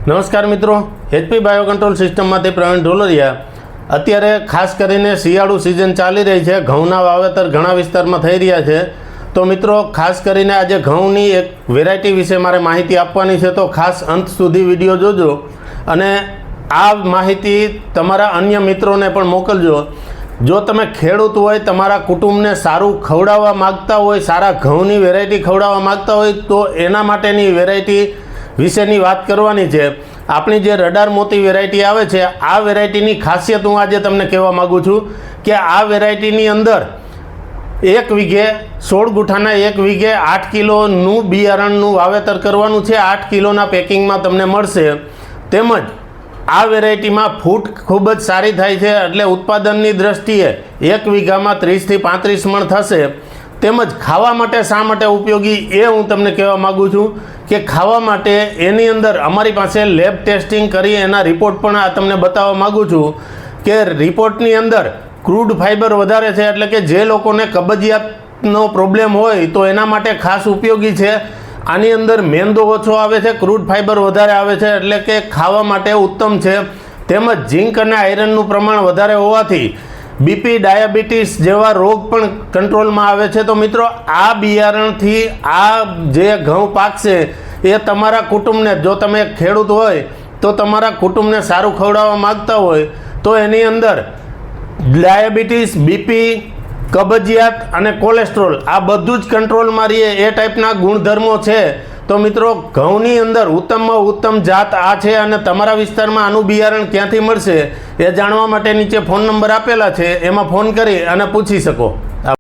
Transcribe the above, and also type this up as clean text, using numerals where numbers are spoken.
નમસ્કાર મિત્રો, HP bio control સિસ્ટમમાંથી પ્રવીણ ઢોલરિયા। અત્યારે ખાસ કરીને શિયાળુ સિઝન ચાલી રહી છે, ઘઉંના વાવેતર ઘણા વિસ્તારમાં થઈ રહ્યા છે। તો મિત્રો ખાસ કરીને આજે ઘઉંની એક વેરાયટી વિશે મારે માહિતી આપવાની છે, તો ખાસ અંત સુધી વિડીયો જોજો અને આ માહિતી તમારા અન્ય મિત્રોને પણ મોકલજો। જો તમે ખેડૂત હોય, તમારા કુટુંબને સારું ખવડાવવા માગતા હોય, સારા ઘઉંની વેરાયટી ખવડાવવા માગતા હોય, તો એના માટેની વેરાયટી વિશેની વાત કરવાની છે। આપણી જે રડાર મોતી વેરાયટી આવે છે, આ વેરાયટીની ખાસિયત હું આજે તમને કહેવા માગું છું કે આ વેરાયટીની અંદર 1 વીઘે 16 ગુઠાના 1 વીઘે 8 કિલોનું બિયારણનું વાવેતર કરવાનું છે। 8 કિલોના પેકિંગમાં તમને મળશે। તેમજ આ વેરાયટીમાં ફૂટ ખૂબ જ સારી થાય છે, એટલે ઉત્પાદનની દ્રષ્ટિએ 1 વીઘામાં 30 થી 35 મણ થશે। તેમજ ખાવા માટે શા માટે ઉપયોગી એ હું તમને કહેવા માગું છું કે ખાવા માટે એની અંદર અમારી પાસે લેબ ટેસ્ટિંગ કરી એના રિપોર્ટ પણ આ તમને બતાવવા માગું છું કે રિપોર્ટની અંદર ક્રૂડ ફાઇબર વધારે છે, એટલે કે જે લોકોને કબજિયાતનો પ્રોબ્લેમ હોય તો એના માટે ખાસ ઉપયોગી છે। આની અંદર મેંદો ઓછો આવે છે, ક્રૂડ ફાઇબર વધારે આવે છે, એટલે કે ખાવા માટે ઉત્તમ છે। તેમજ ઝીંક અને આયરનનું પ્રમાણ વધારે હોવાથી બીપી, ડાયાબિટીસ જેવા રોગ પણ કંટ્રોલમાં આવે છે। તો મિત્રો આ બિયારણથી આ જે ઘઉં પાકશે એ તમારા કુટુંબને, જો તમે ખેડૂત હોય તો તમારા કુટુંબને સારું ખવડાવવા માગતા હોય તો એની અંદર ડાયાબિટીસ, બીપી, કબજિયાત અને કોલેસ્ટ્રોલ આ બધું જ કંટ્રોલમાં રહે એ ટાઈપના ગુણધર્મો છે। તો મિત્રો ઘઉંની અંદર ઉત્તમમાં ઉત્તમ જાત આ છે અને તમારા વિસ્તારમાં આનું બિયારણ ક્યાંથી મળશે એ જાણવા માટે નીચે ફોન નંબર આપેલા છે, એમાં ફોન કરી અને પૂછી શકો।